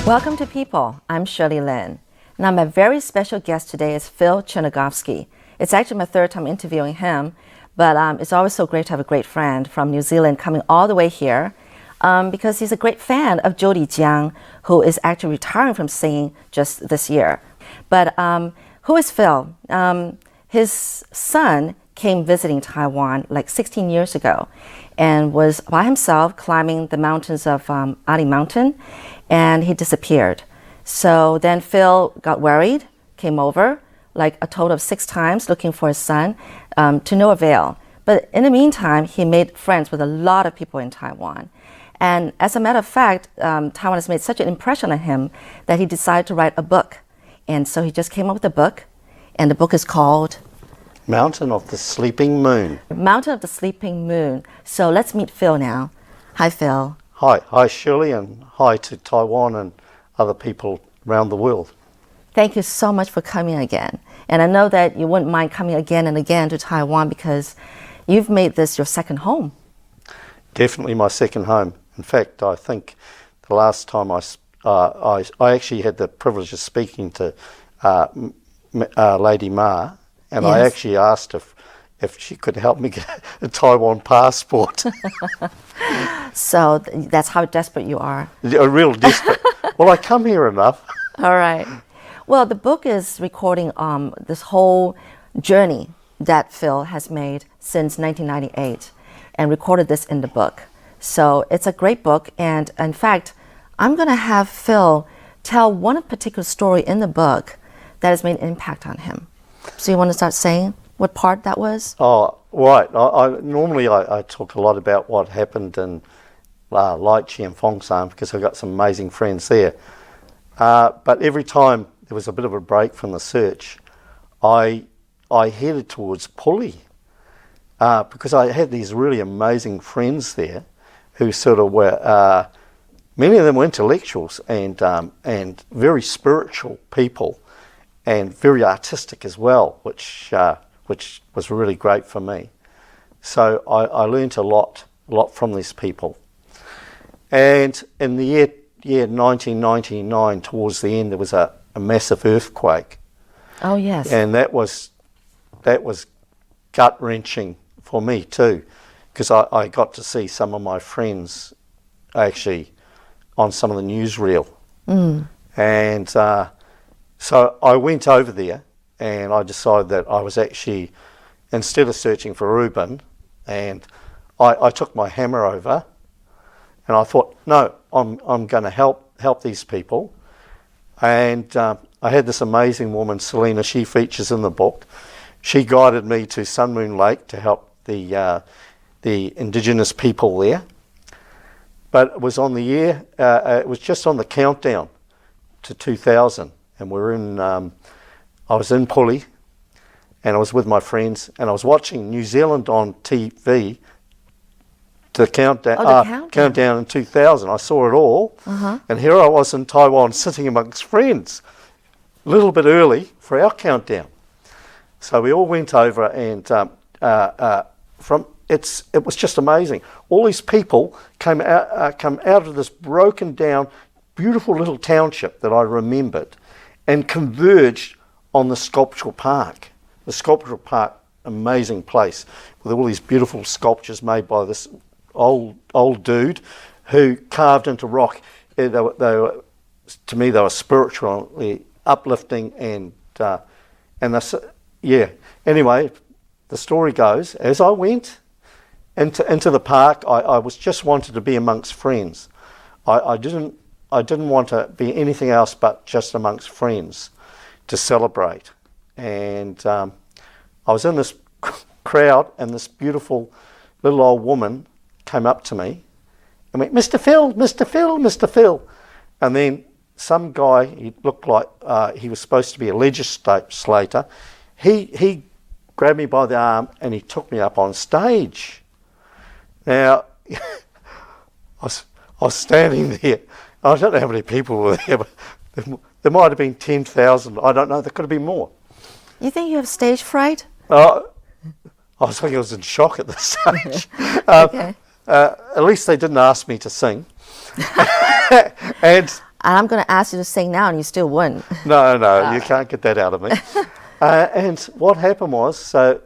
Welcome to People. I'm Shirley Lin. Now, my very special guest today is Phil Tchernegovski. It's actually my third time interviewing him, but it's always so great to have a great friend from New Zealand coming all the way here because he's a great fan of Jody Chiang, who is actually retiring from singing just this year. But who is Phil? His son came visiting Taiwan like 16 years ago and was by himself climbing the mountains of Ali Mountain, and he disappeared. So then Phil got worried, came over like a total of 6 times looking for his son, to no avail. But in the meantime, he made friends with a lot of people in Taiwan. And as a matter of fact, Taiwan has made such an impression on him that he decided to write a book. And so he just came up with a book, and the book is called Mountain of the Sleeping Moon. Mountain of the Sleeping Moon. So let's meet Phil now. Hi, Phil. Hi Shirley, and hi to Taiwan and other people around the world. Thank you so much for coming again. And I know that you wouldn't mind coming again and again to Taiwan because you've made this your second home. Definitely my second home. In fact, I think the last time I actually had the privilege of speaking to Lady Ma, and yes. I actually asked if she could help me get a Taiwan passport. So that's how desperate you are. A real desperate. Well, I come here enough. All right. Well, the book is recording this whole journey that Phil has made since 1998 and recorded this in the book. So it's a great book. And in fact, I'm going to have Phil tell one particular story in the book that has made an impact on him. So you want to start saying what part that was? Oh, right. Normally I talk a lot about what happened in Lychee and Fongshan because I've got some amazing friends there. But every time there was a bit of a break from the search, I headed towards Puli because I had these really amazing friends there who sort of were, many of them were intellectuals and very spiritual people and very artistic as well, which was really great for me. So I learned a lot from these people. And in the year 1999, towards the end, there was a massive earthquake. Oh yes. And that was gut-wrenching for me too, because I got to see some of my friends actually on some of the newsreel. And so I went over there and I decided that I was actually, instead of searching for Reuben, and I took my hammer over and I thought, no, I'm going to help these people. And I had this amazing woman, Selena, she features in the book. She guided me to Sun Moon Lake to help the indigenous people there. But it was on the year, it was just on the countdown to 2000. And I was in Puli, and I was with my friends, and I was watching New Zealand on TV, the countdown in 2000. I saw it all, and here I was in Taiwan sitting amongst friends, a little bit early for our countdown. So we all went over, and it was just amazing. All these people come out of this broken down, beautiful little township that I remembered, and converged on the sculptural park. The sculptural park, amazing place, with all these beautiful sculptures made by this old dude who carved into rock. They were, to me, they were spiritually uplifting and yeah. Anyway, the story goes, as I went into the park, I was just wanted to be amongst friends. I didn't want to be anything else but just amongst friends to celebrate. And I was in this crowd, and this beautiful little old woman came up to me and went, Mr. Phil, Mr. Phil, Mr. Phil. And then some guy, he looked like he was supposed to be a legislator, he grabbed me by the arm and he took me up on stage. Now, I was standing there. I don't know how many people were there, but there might have been 10,000. I don't know. There could have been more. You think you have stage fright? I think I was in shock at the stage. Okay. At least they didn't ask me to sing. And And I'm going to ask you to sing now, and you still wouldn't. No, you can't get that out of me. And what happened was, so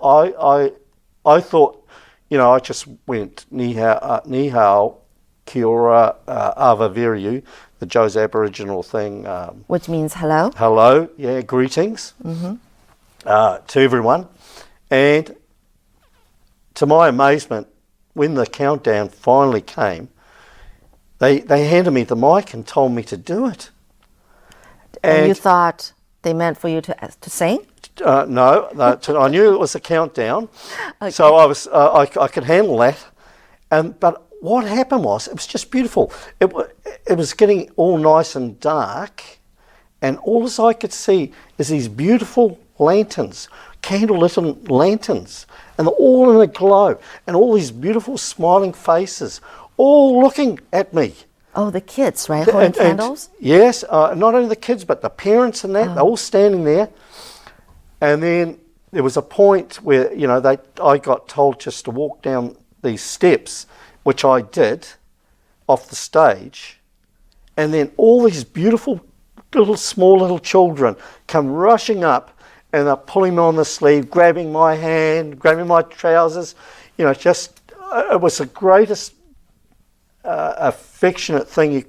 I thought, I just went ni hao, kia ora, ava veriu, the Joe's Aboriginal thing. Which means hello? Hello, yeah, greetings to everyone. And to my amazement, when the countdown finally came, they handed me the mic and told me to do it. And you thought they meant for you to sing? No, I knew it was a countdown, Okay. so I could handle that. But what happened was, it was just beautiful. It was getting all nice and dark, and all I could see is these beautiful lanterns, candle-lit lanterns, and they're all in a glow, and all these beautiful smiling faces, all looking at me. Oh, the kids, right? Holding candles? Yes, not only the kids, but the parents and that, they're all standing there. And then there was a point where, I got told just to walk down these steps, which I did, off the stage. And then all these beautiful small little children come rushing up, and they're pulling me on the sleeve, grabbing my hand, grabbing my trousers. It was the greatest affectionate thing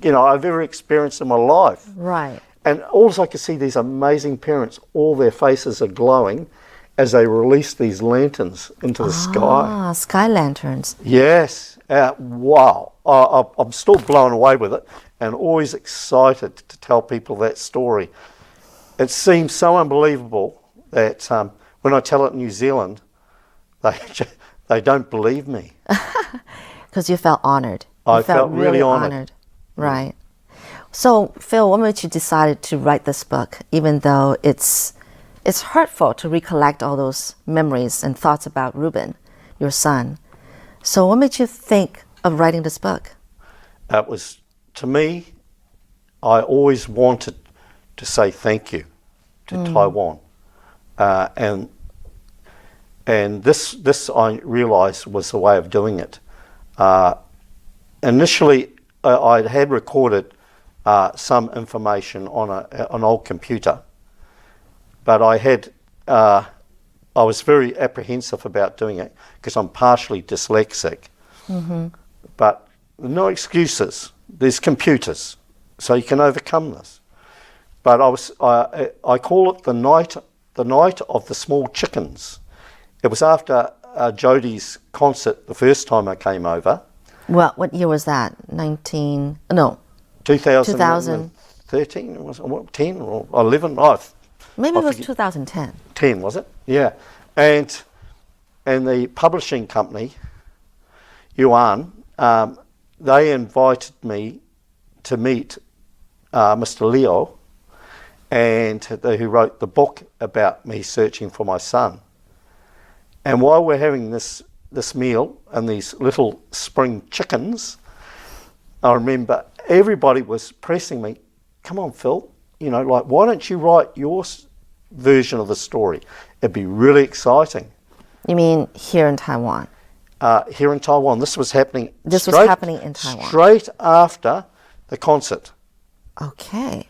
I've ever experienced in my life. Right. And all I could see, these amazing parents, all their faces are glowing as they release these lanterns into the sky. Ah, sky lanterns. Yes. Wow. I'm still blown away with it, and always excited to tell people that story. It seems so unbelievable that when I tell it in New Zealand, they don't believe me. Because you felt honored. I felt really honored. Right. So, Phil, what made you decide to write this book, even though it's hurtful to recollect all those memories and thoughts about Reuben, your son? So what made you think of writing this book? It was, to me, I always wanted to say thank you to Taiwan. And this I realised was the way of doing it. Initially, I had recorded some information on an old computer, but I was very apprehensive about doing it because I'm partially dyslexic. Mm-hmm. But no excuses. There's computers, so you can overcome this. But I call it the night of the small chickens. It was after Jody's concert the first time I came over. Well, what year was that? 2013, was it 10 or 11? Maybe it was 2010. 10, was it? Yeah. And the publishing company, Yuan, they invited me to meet Mr. Leo, who wrote the book about me searching for my son. And while we're having this meal and these little spring chickens, I remember everybody was pressing me, come on, Phil, why don't you write your version of the story? It'd be really exciting. You mean here in Taiwan? Here in Taiwan. This was happening in Taiwan. Straight after the concert. Okay.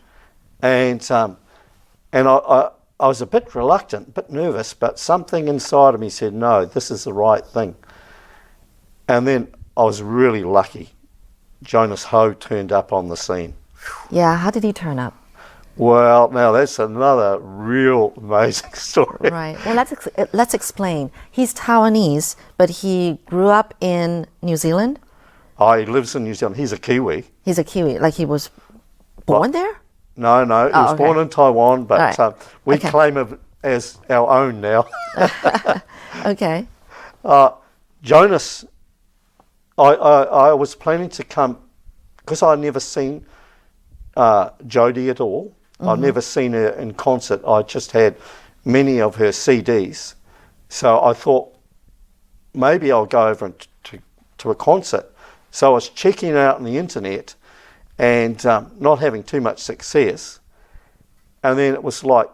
And I was a bit reluctant, a bit nervous, but something inside of me said, no, this is the right thing. And then I was really lucky. Jonas Ho turned up on the scene. Yeah, how did he turn up? Well, now that's another real amazing story. Right. Well, let's explain. He's Taiwanese, but he grew up in New Zealand? Oh, he lives in New Zealand. He's a Kiwi. He's a Kiwi, like he was born there? No, he was born in Taiwan, but right. We claim it as our own now. Okay. Jonas, I was planning to come, because I'd never seen Jody at all. Mm-hmm. I'd never seen her in concert. I just had many of her CDs. So I thought maybe I'll go over to a concert. So I was checking it out on the internet and not having too much success. And then it was like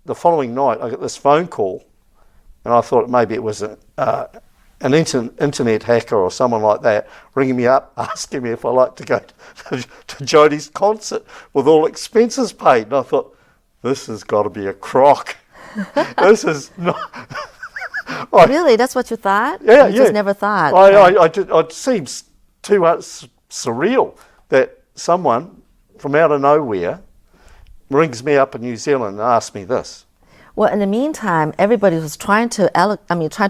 the following night I got this phone call, and I thought maybe it was an an internet hacker or someone like that ringing me up, asking me if I like to go to Jody's concert with all expenses paid. And I thought, this has got to be a crock. This is not... Really? That's what you thought? Yeah, you just never thought? It seems too surreal that someone from out of nowhere rings me up in New Zealand and asks me this. Well, in the meantime, everybody was trying to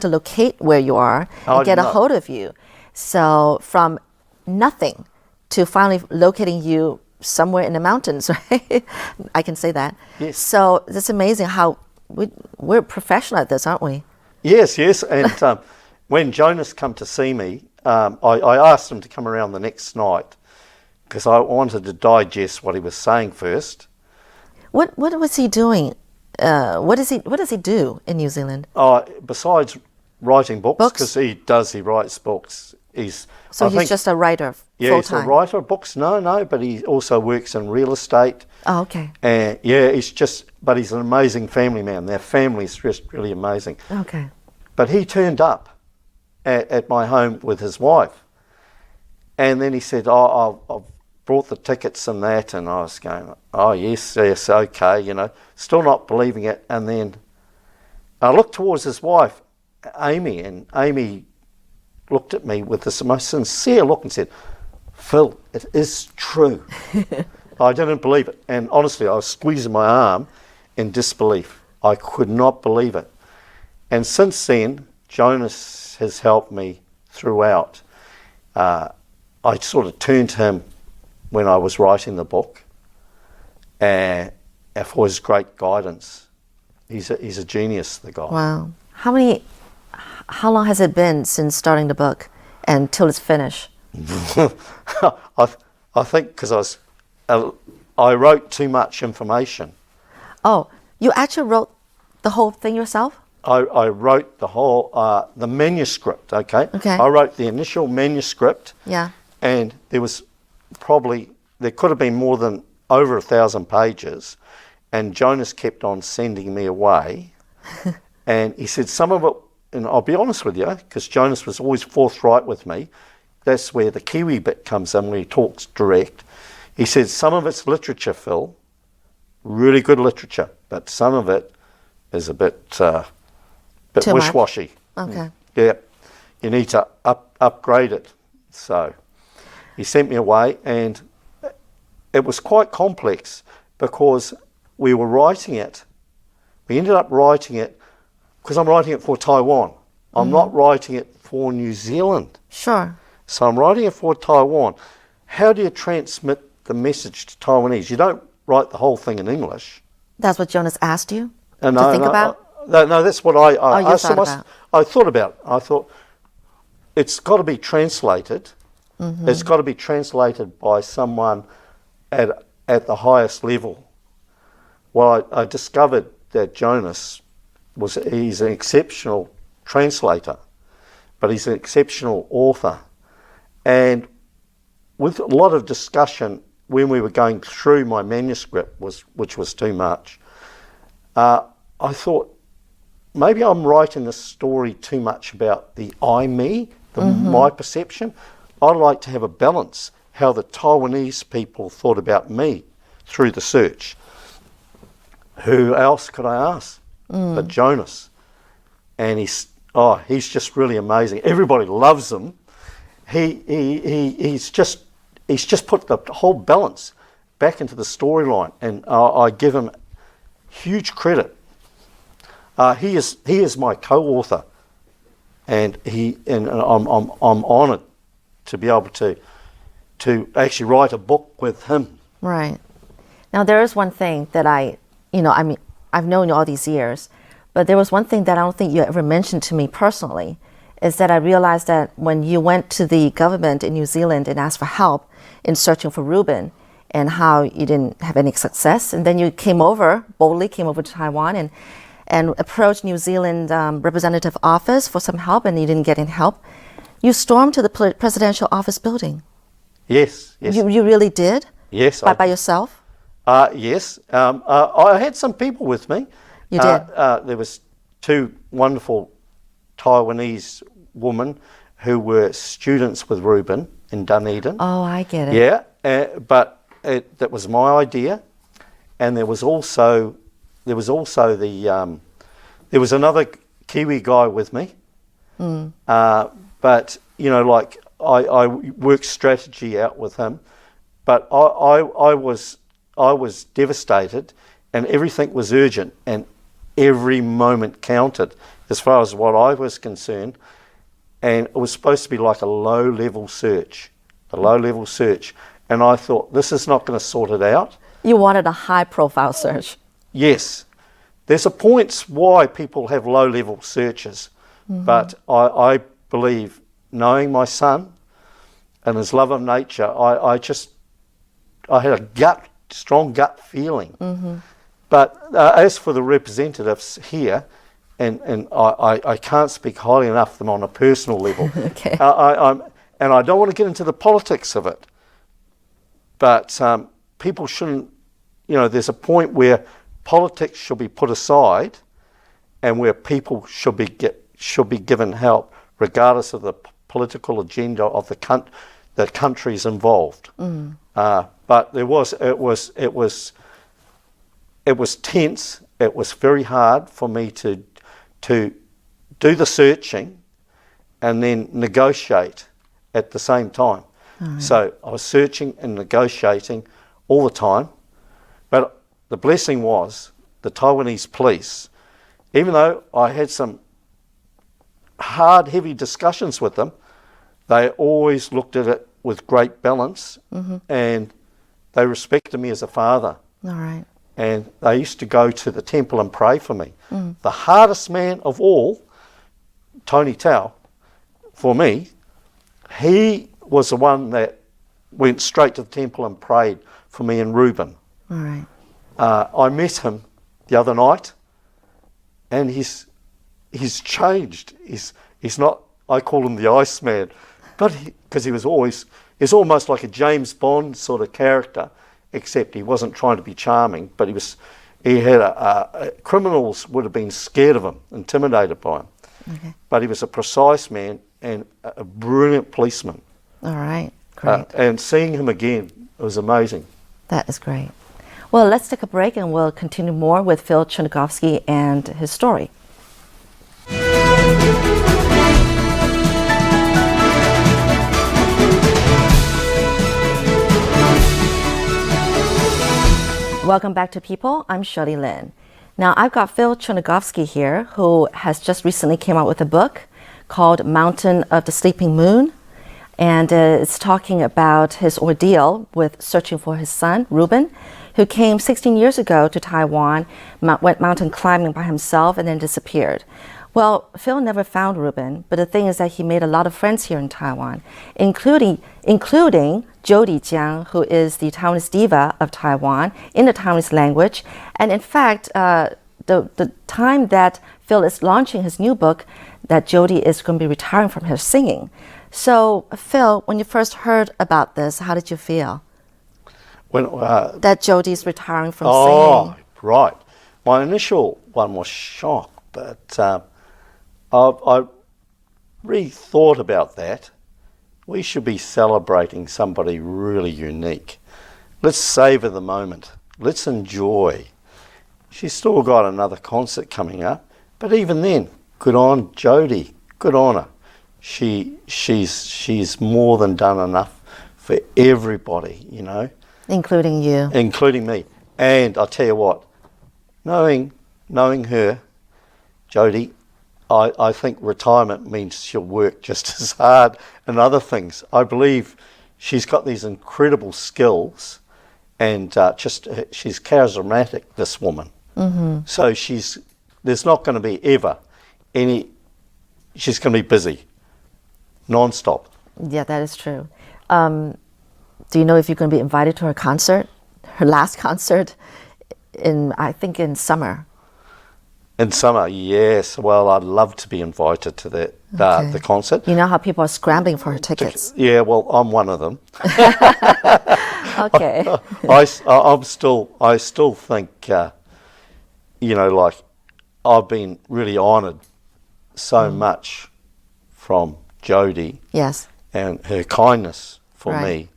locate where you are and get a hold of you. So from nothing to finally locating you somewhere in the mountains, right? I can say that. Yes. So it's amazing how we're professional at this, aren't we? Yes. And when Jonas come to see me, I asked him to come around the next night because I wanted to digest what he was saying first. What was he doing? What does he do in New Zealand? Besides writing books, because he writes books. He's just a writer full-time. He's a writer of books. No, but he also works in real estate. Oh, okay. And but he's an amazing family man. Their family is just really amazing. Okay. But he turned up at my home with his wife, and then he said, I've brought the tickets and that, and I was going, oh, yes, okay, still not believing it. And then I looked towards his wife, Amy, and Amy looked at me with this most sincere look and said, Phil, it is true. I didn't believe it. And honestly, I was squeezing my arm in disbelief. I could not believe it. And since then, Jonas has helped me throughout. I sort of turned to him when I was writing the book, and for his great guidance. He's a genius, the guy. Wow. How long has it been since starting the book until it's finished? I think because I wrote too much information. Oh, you actually wrote the whole thing yourself? I wrote the whole the manuscript. Okay. I wrote the initial manuscript. Yeah. And there could have been more than over 1,000 pages, and Jonas kept on sending me away. And he said some of it, and I'll be honest with you, because Jonas was always forthright with me. That's where the Kiwi bit comes in, where he talks direct. He said some of it's literature, Phil, really good literature, but some of it is a bit wish-washy. Okay. Yeah, you need to upgrade it. So he sent me away, and it was quite complex because we were writing it. We ended up writing it because I'm writing it for Taiwan. I'm not writing it for New Zealand. Sure. So I'm writing it for Taiwan. How do you transmit the message to Taiwanese? You don't write the whole thing in English. That's what Jonas asked you to think about? No, that's what I thought about. I thought it's got to be translated. Mm-hmm. It's got to be translated by someone at the highest level. Well, I discovered that Jonas he's an exceptional translator, but he's an exceptional author. And with a lot of discussion when we were going through my manuscript, which was too much, I thought, maybe I'm writing this story too much about the me, my perception. I'd like to have a balance, how the Taiwanese people thought about me through the search. Who else could I ask but Jonas? And he's just really amazing. Everybody loves him. He's just put the whole balance back into the storyline, and I give him huge credit. He is my co-author, and I'm honoured to be able to actually write a book with him. Right. Now there is one thing that I've known you all these years, but there was one thing that I don't think you ever mentioned to me personally, is that I realized that when you went to the government in New Zealand and asked for help in searching for Reuben, and how you didn't have any success, and then you boldly came over to Taiwan and approached New Zealand representative office for some help, and you didn't get any help. You stormed to the presidential office building. Yes. You really did? Yes. By yourself? Yes. I had some people with me. You did? There was two wonderful Taiwanese women who were students with Reuben in Dunedin. Oh, I get it. Yeah, but that was my idea, and there was also there was another Kiwi guy with me. But you know, like I worked strategy out with him, but I was devastated, and everything was urgent, and every moment counted as far as what I was concerned. And it was supposed to be like a low-level search, and I thought, this is not going to sort it out. You wanted a high-profile search. Yes. There's a point why people have low-level searches, but I believe, knowing my son and his love of nature, I had a strong gut feeling. But as for the representatives here, and I can't speak highly enough of them on a personal level. Okay. And I don't want to get into the politics of it, but people shouldn't, you know, there's a point where politics should be put aside and where people should be given help regardless of the political agenda of the countries involved. But it was tense. It was very hard for me to do the searching and then negotiate at the same time. So I was searching and negotiating all the time. But the blessing was the Taiwanese police, even though I had some hard, heavy discussions with them, they always looked at it with great balance, and they respected me as a father. All right. And they used to go to the temple and pray for me. The hardest man of all, Tony Tao, for me, he was the one that went straight to the temple and prayed for me and Reuben. All right. I met him the other night, and he's changed. He's not, I call him the Iceman, but because he's almost like a James Bond sort of character, except he wasn't trying to be charming, but he had criminals would have been scared of him, intimidated by him. Okay. But he was a precise man and a brilliant policeman. All right. Great. And seeing him again, it was amazing. That is great. Well, let's take a break and we'll continue more with Phil Tchernegovski and his story. Welcome back to People. I'm Shirley Lin. Now, I've got Phil Tchernegovski here, who has just recently came out with a book called Mountain of the Sleeping Moon. And it's talking about his ordeal with searching for his son, Reuben, who came 16 years ago to Taiwan, went mountain climbing by himself, and then disappeared. Well, Phil never found Reuben, but the thing is that he made a lot of friends here in Taiwan, including Jody Chiang, who is the Taiwanese diva of Taiwan in the Taiwanese language. And in fact, the time that Phil is launching his new book, that Jody is going to be retiring from her singing. So, Phil, when you first heard about this, how did you feel? That Jody's retiring from singing. Oh, right. My initial one was shock, but I really thought about that. We should be celebrating somebody really unique. Let's savour the moment. Let's enjoy. She's still got another concert coming up, but even then, good on Jody. Good on her. She's more than done enough for everybody, you know. Including you. Including me. And I'll tell you what, knowing her, Jody, I think retirement means she'll work just as hard and other things. I believe she's got these incredible skills, and she's charismatic, this woman. So there's not going to be ever she's going to be busy, non-stop. Yeah, that is true. Do you know if you're going to be invited to her concert, her last concert, I think in summer? In summer, yes. Well, I'd love to be invited to the concert. You know how people are scrambling for her tickets. Yeah, well, I'm one of them. Okay. I still think, you know, like I've been really honoured so much from Jody. Yes. And her kindness for Right. me,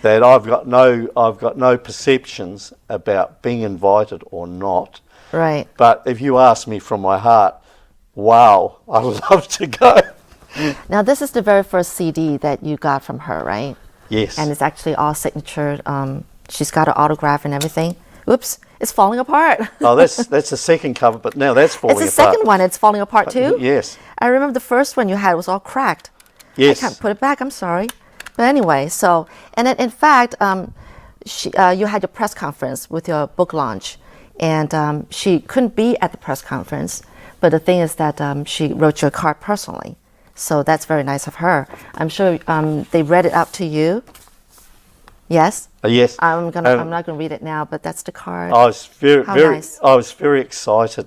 that I've got no perceptions about being invited or not. Right. But if you ask me from my heart, wow, I'd love to go. Now, this is the very first CD that you got from her, right? Yes. And it's actually all signature. She's got her autograph and everything. Oops, it's falling apart. Oh, that's the second cover, but now that's falling apart. It's the second one. It's falling apart too? Yes. I remember the first one you had was all cracked. Yes. I can't put it back. I'm sorry. But anyway, so, and then in fact, you had your press conference with your book launch, and she couldn't be at the press conference, but the thing is that she wrote you a card personally. So that's very nice of her. I'm sure they read it out to you. Yes? Yes. I'm not gonna read it now, but that's the card. I was nice. I was very excited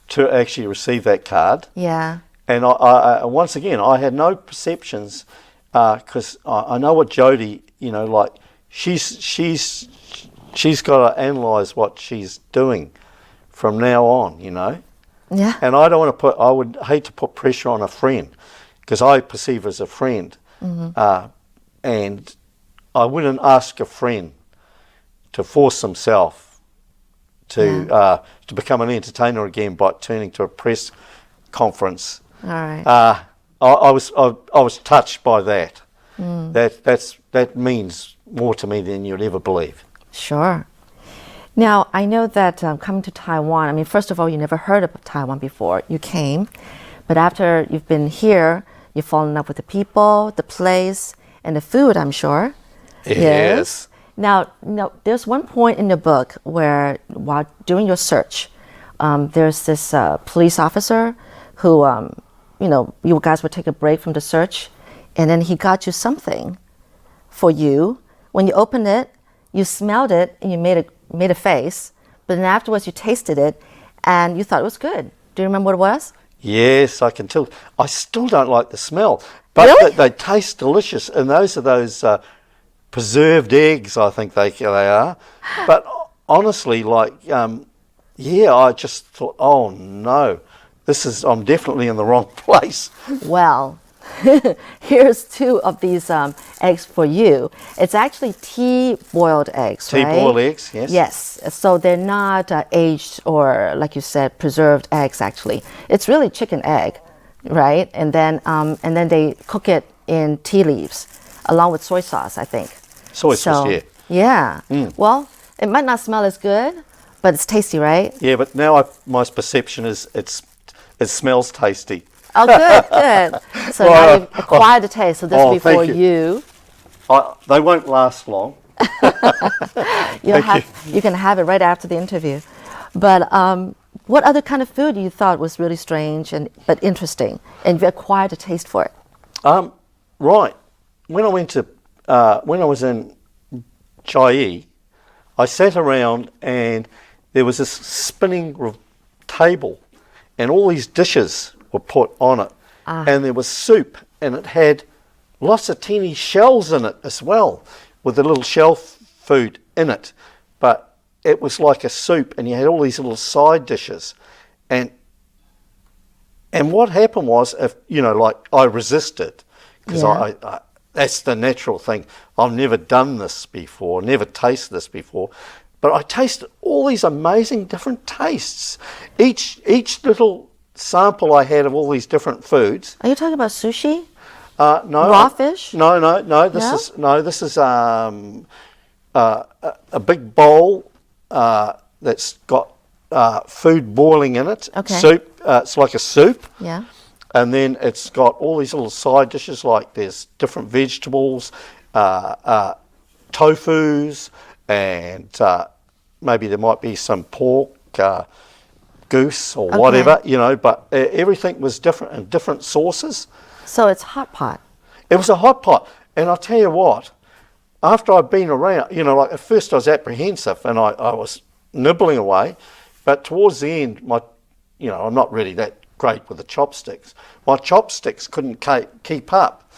to actually receive that card. Yeah. And I once again, I had no perceptions, because I know what Jody, like she's got to analyse what she's doing from now on, Yeah. And I would hate to put pressure on a friend, because I perceive her as a friend, and I wouldn't ask a friend to force himself to become an entertainer again by turning to a press conference. All right. I was touched by that. That means more to me than you'd ever believe. Sure. Now, I know that coming to Taiwan, I mean, first of all, you never heard of Taiwan before. You came, but after you've been here, you've fallen in love with the people, the place, and the food, I'm sure. Yes. Now, there's one point in the book where, while doing your search, there's this police officer who, you guys would take a break from the search, and then he got you something for you. When you opened it, you smelled it, and you made a face, but then afterwards you tasted it, and you thought it was good. Do you remember what it was? Yes, I can tell. I still don't like the smell, but Really? they taste delicious, and those are those preserved eggs, I think they are. But honestly, I just thought, oh no, I'm definitely in the wrong place. Well, here's 2 of these eggs for you. It's actually tea-boiled eggs, right? Tea-boiled eggs, yes. Yes, so they're not aged or, like you said, preserved eggs, actually. It's really chicken egg, right? And then they cook it in tea leaves, along with soy sauce, I think. Soy sauce, yeah. Yeah. Well, it might not smell as good, but it's tasty, right? Yeah, but now my perception is it smells tasty. Oh, good. So now you've acquired the taste. So this will be for you. They won't last long. You can have it right after the interview. But what other kind of food you thought was really strange but interesting, and you acquired a taste for it? Right. When I was in Chiang, I sat around and there was this spinning table, and all these dishes were put on it, and there was soup, and it had lots of teeny shells in it as well, with the little shell food in it, but it was like a soup, and you had all these little side dishes, and what happened was, I resisted, because I that's the natural thing. I've never done this before, never tasted this before, but I tasted all these amazing different tastes. Each little sample I had of all these different foods. Are you talking about sushi? No. Raw fish? No. This is a big bowl that's got food boiling in it. Okay. Soup. It's like a soup. Yeah. And then it's got all these little side dishes, like there's different vegetables, tofus, and maybe there might be some pork, goose or whatever, but everything was different and different sauces. So it's hot pot. It was a hot pot. And I'll tell you what, after I've been around, at first I was apprehensive and I was nibbling away, but towards the end, I'm not really that great with the chopsticks. My chopsticks couldn't keep up.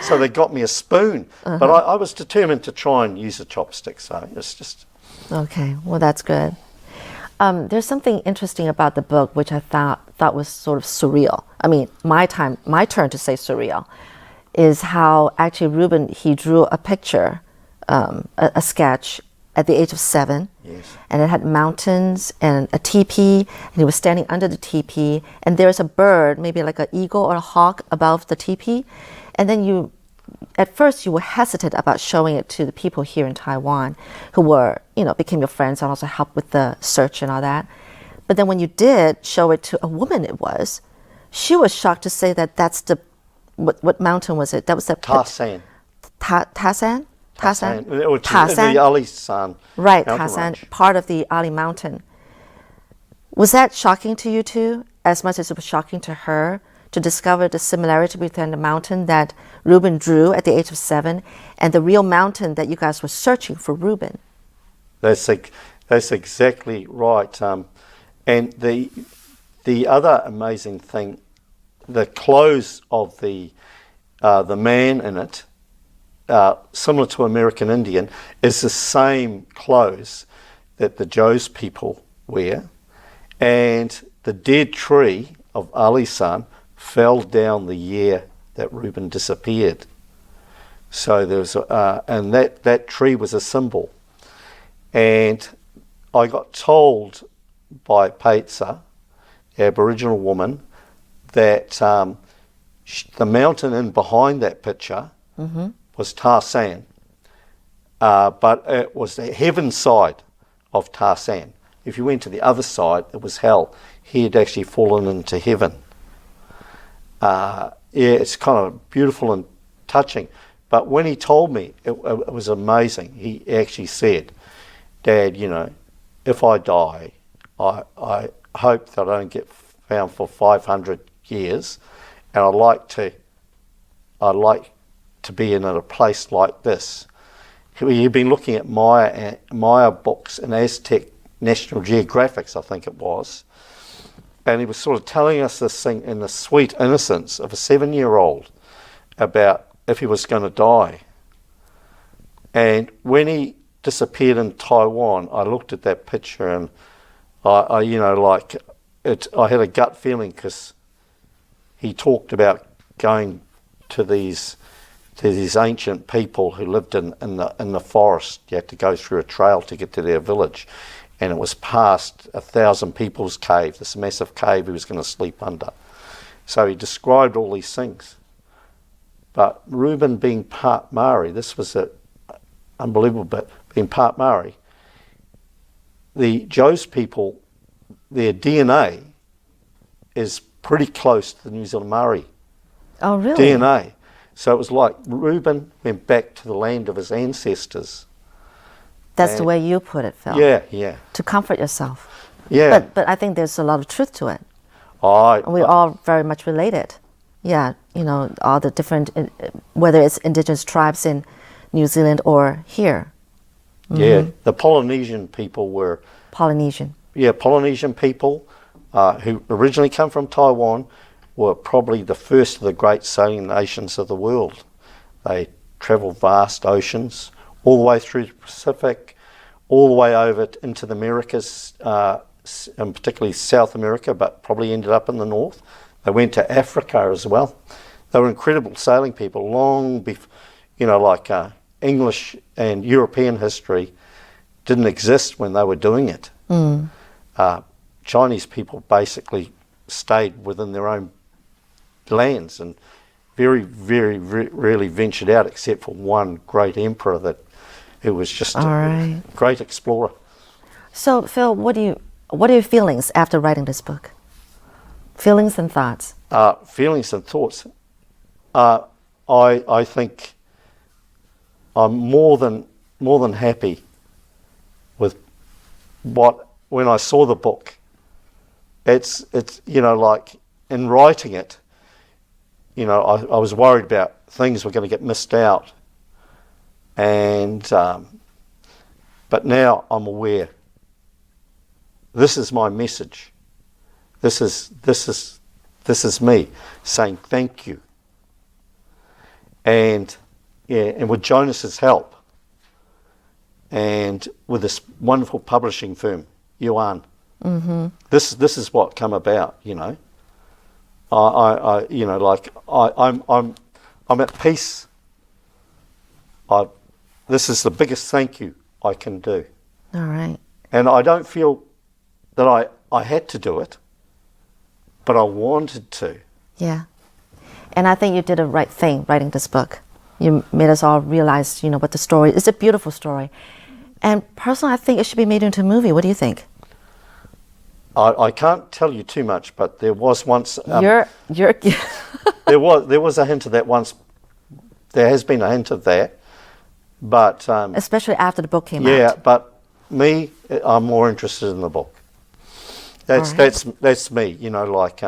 So they got me a spoon. But I was determined to try and use a chopstick, so it's just... Okay, well, that's good. There's something interesting about the book which I thought was sort of surreal. I mean, my turn to say surreal, is how actually Reuben, he drew a picture, a sketch at the age of 7. Yes. And it had mountains and a teepee, and he was standing under the teepee, and there's a bird, maybe like an eagle or a hawk above the teepee. And then at first you were hesitant about showing it to the people here in Taiwan who were, became your friends and also helped with the search and all that. But then when you did show it to a woman, she was shocked to say that that's what mountain was it? That was the Tasan. Tasan? Or Tasan. The Ali San. Right, mountain Tasan, range. part of the Ali Mountain. Was that shocking to you too, as much as it was shocking to her, to discover the similarity between the mountain that Reuben drew at the age of 7 and the real mountain that you guys were searching for Reuben? That's exactly right. And the other amazing thing, the clothes of the man in it, similar to American Indian, is the same clothes that the Joe's people wear. And the dead tree of Ali San fell down the year that Reuben disappeared. So there was, and that tree was a symbol. And I got told by Paitsa, the Aboriginal woman, that the mountain in behind that picture was Tasan, but it was the heaven side of Tasan. If you went to the other side, it was hell. He had actually fallen into heaven. It's kind of beautiful and touching. But when he told me, it was amazing. He actually said, Dad, if I die, I hope that I don't get found for 500 years, and I'd like to be in a place like this. He'd been looking at Maya books and Aztec National Geographics, I think it was, and he was sort of telling us this thing in the sweet innocence of a 7-year-old about if he was going to die. And when he disappeared in Taiwan, I looked at that picture and I had a gut feeling, because he talked about going to these ancient people who lived in the forest. You had to go through a trail to get to their village, and it was past 1,000 people's cave, this massive cave he was going to sleep under. So he described all these things. But Reuben being part Maori, this was unbelievable, but being part Maori, the Joe's people, their DNA is pretty close to the New Zealand Maori Oh, really? DNA. So it was like Reuben went back to the land of his ancestors. That's the way you put it, Phil. Yeah. To comfort yourself. Yeah. But I think there's a lot of truth to it. We're all very much related. Yeah, all the different, whether it's indigenous tribes in New Zealand or here. Mm-hmm. Yeah, the Polynesian people were... Polynesian. Yeah, Polynesian people who originally come from Taiwan were probably the first of the great sailing nations of the world. They travelled vast oceans, all the way through the Pacific, all the way over into the Americas, and particularly South America, but probably ended up in the north. They went to Africa as well. They were incredible sailing people, long before, English and European history didn't exist when they were doing it. Chinese people basically stayed within their own lands and very, very, rarely ventured out, except for one great emperor who was just a great explorer. So, Phil, what are your feelings after writing this book? Feelings and thoughts. Feelings and thoughts. I think I'm more than happy with when I saw the book. It's in writing it, I was worried about things were going to get missed out, and but now I'm aware. This is my message. This is me saying thank you. And with Jonas's help, and with this wonderful publishing firm, Yuan, Mm-hmm. This is what come about, you know. I'm at peace. This is the biggest thank you I can do. All right. And I don't feel that I had to do it, but I wanted to. Yeah. And I think you did the right thing writing this book. You made us all realize, you know, what the story is. It's a beautiful story. And personally, I think it should be made into a movie. What do you think? I can't tell you too much, but there was once... You're there was a hint of that once. There has been a hint of that, but... especially after the book came out. Yeah, but me, I'm more interested in the book. That's me, you know, like...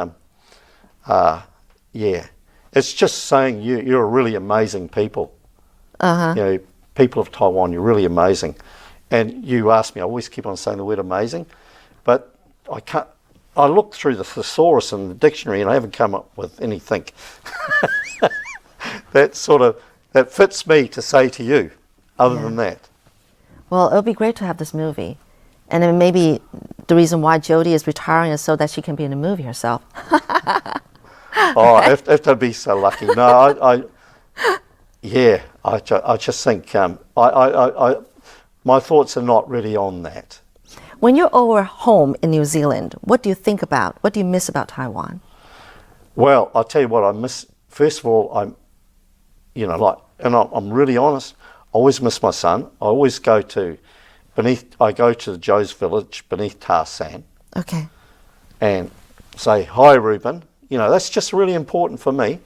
yeah. It's just saying you're a really amazing people. Uh-huh. You know, people of Taiwan, you're really amazing. And you ask me, I always keep on saying the word amazing, but I can't. I looked through the thesaurus and the dictionary, and I haven't come up with anything that fits me to say to you. Other than that, well, it would be great to have this movie, and then maybe the reason why Jody is retiring is so that she can be in the movie herself. Oh, if they'd be so lucky. No, I just think my thoughts are not really on that. When you're over home in New Zealand, what do you think about? What do you miss about Taiwan? Well, I'll tell you what I miss. First of all, I'm really honest. I always miss my son. I always go to the Joe's village beneath Ta San. Okay. And say, hi, Reuben. You know, that's just really important for me.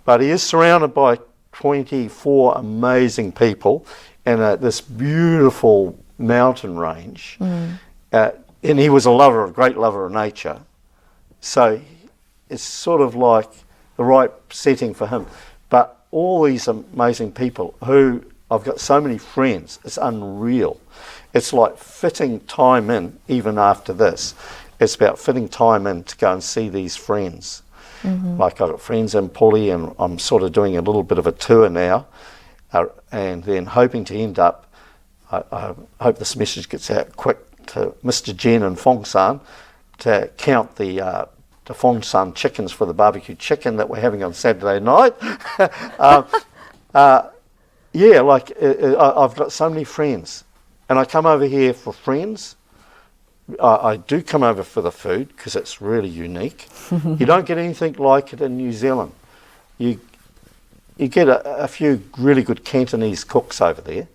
But he is surrounded by 24 amazing people and this beautiful mountain range. Mm. And he was a great lover of nature. So it's sort of like the right setting for him. But all these amazing people who I've got so many friends, it's unreal. It's like fitting time in, even after this. It's about fitting time in to go and see these friends. Mm-hmm. Like I've got friends in Puli, and I'm sort of doing a little bit of a tour now, and then hoping to end up, I hope this message gets out quick to Mr. Jen and Fong San to count the Fong San chickens for the barbecue chicken that we're having on Saturday night. I've got so many friends, and I come over here for friends. I do come over for the food because it's really unique. You don't get anything like it in New Zealand. You get a few really good Cantonese cooks over there.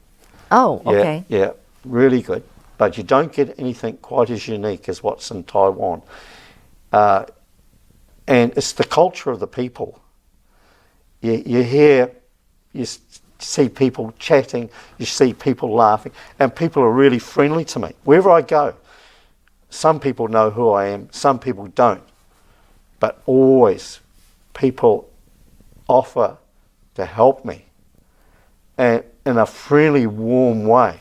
Oh, okay. Yeah, really good. But you don't get anything quite as unique as what's in Taiwan. And it's the culture of the people. You see people chatting, you see people laughing, and people are really friendly to me. Wherever I go, some people know who I am, some people don't. But always people offer to help me, and in a friendly, warm way.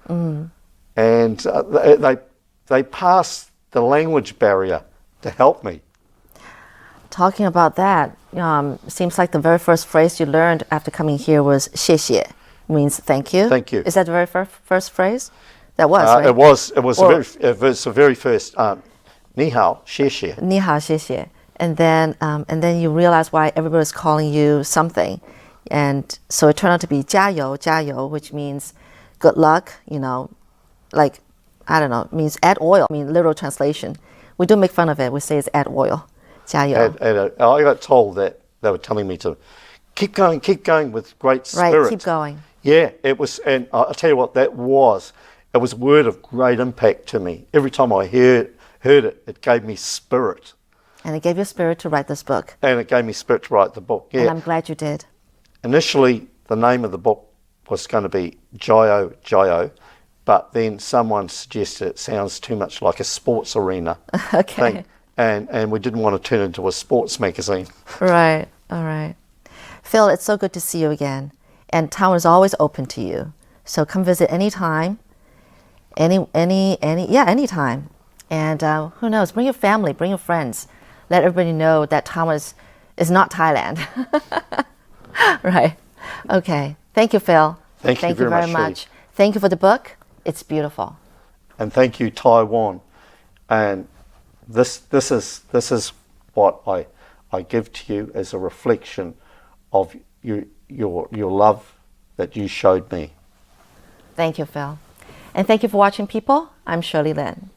Mm. And they pass the language barrier to help me. Talking about that, seems like the very first phrase you learned after coming here was 谢谢, means thank you. Thank you. Is that the very first phrase? That was, right? It was the very first. 你好,谢谢. 你好,谢谢. And then you realize why everybody was calling you something. And so it turned out to be 加油, 加油, which means good luck, you know, like, I don't know, it means add oil. I mean, literal translation. We do make fun of it. We say it's add oil. 加油. I got told that they were telling me to keep going with great spirit. Right, keep going. Yeah, it was, and I'll tell you what, it was a word of great impact to me. Every time I heard it, it gave me spirit. And it gave you spirit to write this book. And it gave me spirit to write the book, yeah. And I'm glad you did. Initially, the name of the book was going to be Jayo, Jayo, but then someone suggested it sounds too much like a sports arena thing. And we didn't want to turn it into a sports magazine. Right, all right. Phil, it's so good to see you again. And Taiwan is always open to you. So come visit anytime. Anytime. And who knows, bring your family, bring your friends. Let everybody know that Taiwan is not Thailand. Right. Okay. Thank you, Phil. Thank you very much. Thank you for the book. It's beautiful. And thank you, Taiwan. And this is what I give to you as a reflection of your love that you showed me. Thank you, Phil. And thank you for watching, people. I'm Shirley Lin.